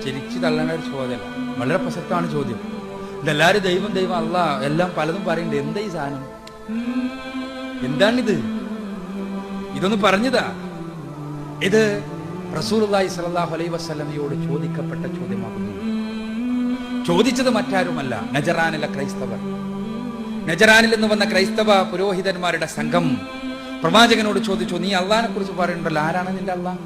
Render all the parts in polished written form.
ചിരിച്ചു തള്ളേണ്ട ഒരു ചോദ്യമല്ല, വളരെ പ്രസക്തമാണ് ചോദ്യം. ഇതെല്ലാവരും ദൈവം ദൈവം അല്ലാ എല്ലാം പലതും പറയുന്നുണ്ട്. എന്താ ഈ സാധനം? എന്താണിത്? ഇതൊന്ന് പറഞ്ഞതാ. ഇത് റസൂലുള്ളാഹി സ്വല്ലല്ലാഹു അലൈഹി വസല്ലമയോട് ചോദിക്കപ്പെട്ട ചോദ്യമാകുന്നു. ചോദിച്ചത് മറ്റാരുമല്ല, നജറാനിലെ ക്രൈസ്തവർ. നജറാനിൽ നിന്ന് വന്ന ക്രൈസ്തവ പുരോഹിതന്മാരുടെ സംഘം പ്രവാചകനോട് ചോദിച്ചു, നീ അള്ളാഹിനെ കുറിച്ച് പറയുന്നുണ്ടല്ലോ, ആരാണ് നിന്റെ അള്ളാഹ്?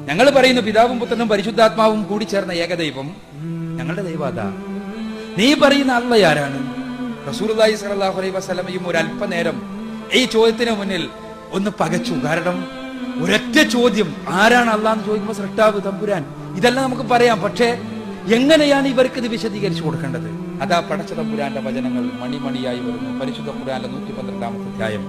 ഞങ്ങൾ പറയുന്നു പിതാവും പുത്രനും പരിശുദ്ധാത്മാവും കൂടി ചേർന്ന ഏകദൈവം, ഞങ്ങളുടെ ദൈവം അതാ. നീ പറയുന്ന അള്ളാഹ് ആരാണ്? റസൂലുള്ളാഹി സ്വല്ലല്ലാഹു അലൈഹി വസല്ലമയും ഒരു അല്പനേരം ഈ ചോദ്യത്തിന് മുന്നിൽ ഒന്ന് പകച്ചു. കാരണം ഒരൊറ്റ ചോദ്യം, ആരാണ് അള്ളാഹ് എന്ന് ചോദിക്കുമ്പോൾ സൃഷ്ടാവ് തമ്പുരാൻ, ഇതെല്ലാം നമുക്ക് പറയാം. പക്ഷേ എങ്ങനെയാണ് ഇവർക്ക് ഇത് വിശദീകരിച്ചു കൊടുക്കേണ്ടത്? അതാ പടച്ച തമ്പുരാന്റെ വചനങ്ങൾ മണിമണിയായി വരുന്നു. പരിശുദ്ധ ഖുർആനിലെ 112-ാമത്തെ അധ്യായം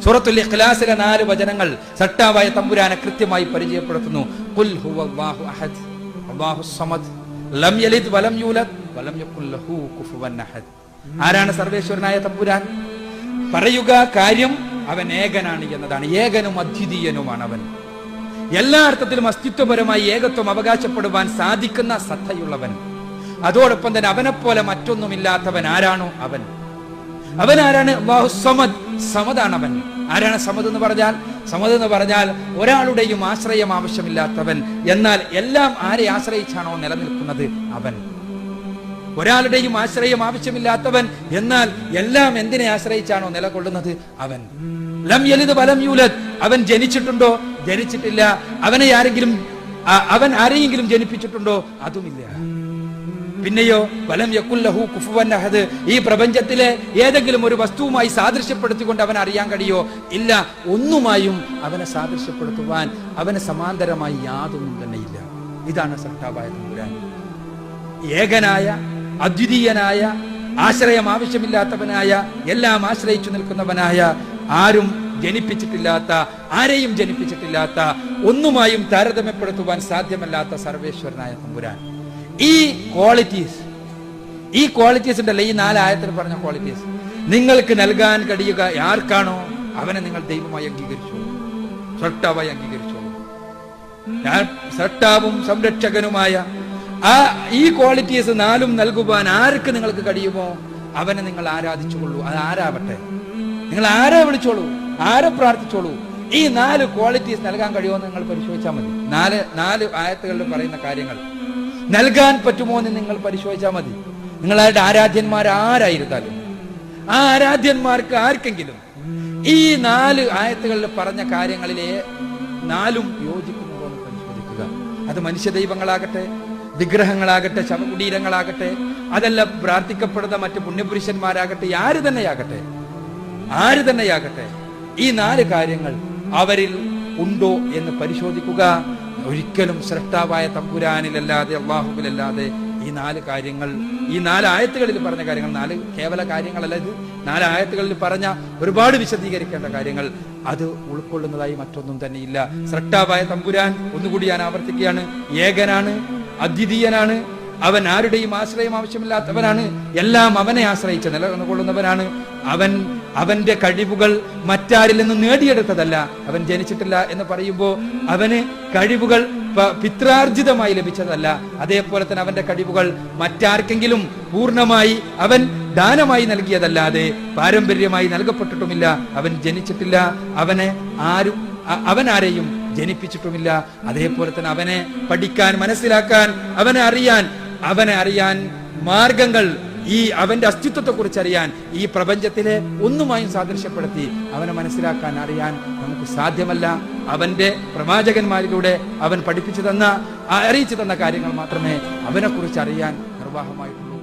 സൂറത്തുൽ ഇഖ്ലാസിലെ 4 വചനങ്ങൾ സട്ടാവായ തമ്പുരാനെ കൃത്യമായി പരിചയപ്പെടുത്തുന്നു. ഖുൽ ഹുവല്ലാഹു അഹദ് അല്ലാഹുസ് സമദ് ലം യലിദ് വലം യൂലദ് വലം യകുൽ ലഹു കുഫുവൻ അഹദ്. ആരാണ് സർവേശ്വരനായ തമ്പുരാൻ? പറയുക കാര്യം അവൻ ഏകനാണ് എന്നതാണ്. ഏകനും അദ്വിതീയനുമാണ് അവൻ. എല്ലാ അർത്ഥത്തിലും അസ്തിത്വപരമായി ഏകത്വം അവകാശപ്പെടുവാൻ സാധിക്കുന്ന സത്തയുള്ളവൻ. അതോടൊപ്പം തന്നെ അവനെപ്പോലെ മറ്റൊന്നുമില്ലാത്തവൻ. ആരാണോ അവൻ? അവൻ ആരാണ്? അല്ലാഹു സമദ്. സമദാണ് അവൻ. ആരാണ് സമദ് എന്ന് പറഞ്ഞാൽ? സമദ് എന്ന് പറഞ്ഞാൽ ഒരാളുടെയും ആശ്രയം ആവശ്യമില്ലാത്തവൻ. എന്നാൽ എല്ലാം ആരെ ആശ്രയിച്ചാണോ നിലനിൽക്കുന്നത് അവൻ. ഒരാളുടെയും ആശ്രയം ആവശ്യമില്ലാത്തവൻ, എന്നാൽ എല്ലാം എന്തിനെ ആശ്രയിച്ചാണോ നിലകൊള്ളുന്നത് അവൻ. ലം യലിദ് വലം യൂലദ്. അവൻ ജനിച്ചിട്ടുണ്ടോ? ജനിച്ചിട്ടില്ല. അവൻ ആരെയെങ്കിലും ജനിപ്പിച്ചിട്ടുണ്ടോ? അതുമില്ല. പിന്നെയോ വലം യകുൽ ലഹു കുഫുവൻ അഹദ്. ഈ പ്രപഞ്ചത്തിലെ ഏതെങ്കിലും ഒരു വസ്തുവുമായി സാദൃശ്യപ്പെടുത്തിക്കൊണ്ട് അവൻ അറിയാൻ കഴിയോ? ഇല്ല. ഒന്നുമായും അവനെ സാദൃശ്യപ്പെടുത്തുവാൻ അവന് സമാന്തരമായി യാതൊന്നും തന്നെ ഇല്ല. ഇതാണ് സൃഷ്ടാവായ തമ്പുരാൻ. ഏകനായ, അദ്വിതീയനായ, ആശ്രയം ആവശ്യമില്ലാത്തവനായ, എല്ലാം ആശ്രയിച്ചു നിൽക്കുന്നവനായ, ആരും ജനിപ്പിച്ചിട്ടില്ലാത്ത, ആരെയും ജനിപ്പിച്ചിട്ടില്ലാത്ത, ഒന്നുമായും താരതമ്യപ്പെടുത്തുവാൻ സാധ്യമല്ലാത്ത സർവേശ്വരനായ തമ്പുരാൻ. ഈ ക്വാളിറ്റീസ് ഉണ്ടല്ലോ, ഈ 4 ആയത്തിൽ പറഞ്ഞ ക്വാളിറ്റീസ് നിങ്ങൾക്ക് നൽകാൻ കഴിയുക ആർക്കാണോ അവനെ നിങ്ങൾ ദൈവമായി അംഗീകരിച്ചോളൂ, സൃഷ്ടാവായി അംഗീകരിച്ചോളൂ. സൃഷ്ടാവും സംരക്ഷകനുമായ ഈ ക്വാളിറ്റീസ് 4 നൽകുവാൻ ആർക്ക് നിങ്ങൾക്ക് കഴിയുമോ അവനെ നിങ്ങൾ ആരാധിച്ചുകൊള്ളൂ. അത് ആരാവട്ടെ, നിങ്ങൾ ആരെ വിളിച്ചോളൂ, ആരെ പ്രാർത്ഥിച്ചോളൂ. ഈ 4 ക്വാളിറ്റീസ് നൽകാൻ കഴിയുമോ എന്ന് നിങ്ങൾ പരിശോധിച്ചാൽ മതി. 4 ആയത്തുകളിൽ പറയുന്ന കാര്യങ്ങൾ നൽകാൻ പറ്റുമോ എന്ന് നിങ്ങൾ പരിശോധിച്ചാൽ മതി. നിങ്ങളുടെ ആരാധ്യന്മാരായിരുന്നാലും ആ ആരാധ്യന്മാർക്ക് ആർക്കെങ്കിലും ഈ 4 ആയത്തുകളിൽ പറഞ്ഞ കാര്യങ്ങളിലെ 4ഉം യോജിക്കുന്നുണ്ടോ എന്ന് പരിശോധിക്കുക. അത് മനുഷ്യ ദൈവങ്ങളാകട്ടെ, വിഗ്രഹങ്ങളാകട്ടെ, ശവകുടീരങ്ങളാകട്ടെ, അതല്ല പ്രാർത്ഥിക്കപ്പെടുന്ന മറ്റു പുണ്യപുരുഷന്മാരാകട്ടെ, ആര് തന്നെയാകട്ടെ, ഈ 4 കാര്യങ്ങൾ അവരിൽ ഉണ്ടോ എന്ന് പരിശോധിക്കുക. ഒരിക്കലും സൃഷ്ടാവായ തമ്പുരാനിലല്ലാതെ, അല്ലാഹുവിലല്ലാതെ ഈ 4 കാര്യങ്ങൾ, ഈ 4 ആയത്തുകളിൽ പറഞ്ഞ കാര്യങ്ങൾ, 4 കേവല കാര്യങ്ങളല്ല, ഇത് 4 ആയത്തുകളിൽ പറഞ്ഞ ഒരുപാട് വിശദീകരിക്കേണ്ട കാര്യങ്ങൾ, അത് ഉൾക്കൊള്ളുന്നതായി മറ്റൊന്നും തന്നെയില്ല. സൃഷ്ടാവായ തമ്പുരാൻ, ഒന്നുകൂടി ഞാൻ ആവർത്തിക്കുകയാണ്, ഏകനാണ്, അദ്വിതീയനാണ്. അവൻ ആരുടെയും ആശ്രയം ആവശ്യമില്ലാത്തവനാണ്. എല്ലാം അവനെ ആശ്രയിച്ച് നിലകൊള്ളുന്നവനാണ്. അവന്റെ കഴിവുകൾ മറ്റാരിൽ നിന്ന് നേടിയെടുത്തതല്ല. അവൻ ജനിച്ചിട്ടില്ല എന്ന് പറയുമ്പോൾ അവന് കഴിവുകൾ പിത്രാർജിതമായി ലഭിച്ചതല്ല. അതേപോലെ തന്നെ അവന്റെ കഴിവുകൾ മറ്റാർക്കെങ്കിലും പൂർണ്ണമായി അവൻ ദാനമായി നൽകിയതല്ലാതെ പാരമ്പര്യമായി നൽകപ്പെട്ടിട്ടുമില്ല. അവൻ ജനിച്ചിട്ടില്ല. അവൻ ആരെയും ജനിപ്പിച്ചിട്ടുമില്ല. അതേപോലെ തന്നെ അവനെ പഠിക്കാൻ, മനസ്സിലാക്കാൻ, അവനെ അറിയാൻ മാർഗങ്ങൾ, ഈ അവന്റെ അസ്തിത്വത്തെ കുറിച്ച് അറിയാൻ, ഈ പ്രപഞ്ചത്തിലെ ഒന്നുമായും സാദൃശ്യപ്പെടുത്തി അവനെ മനസ്സിലാക്കാൻ, അറിയാൻ നമുക്ക് സാധ്യമല്ല. അവന്റെ പ്രവാചകന്മാരിലൂടെ അവൻ പഠിപ്പിച്ചു തന്ന, അറിയിച്ചു തന്ന കാര്യങ്ങൾ മാത്രമേ അവനെ കുറിച്ച് അറിയാൻ നിർവാഹമായിട്ടുള്ളൂ.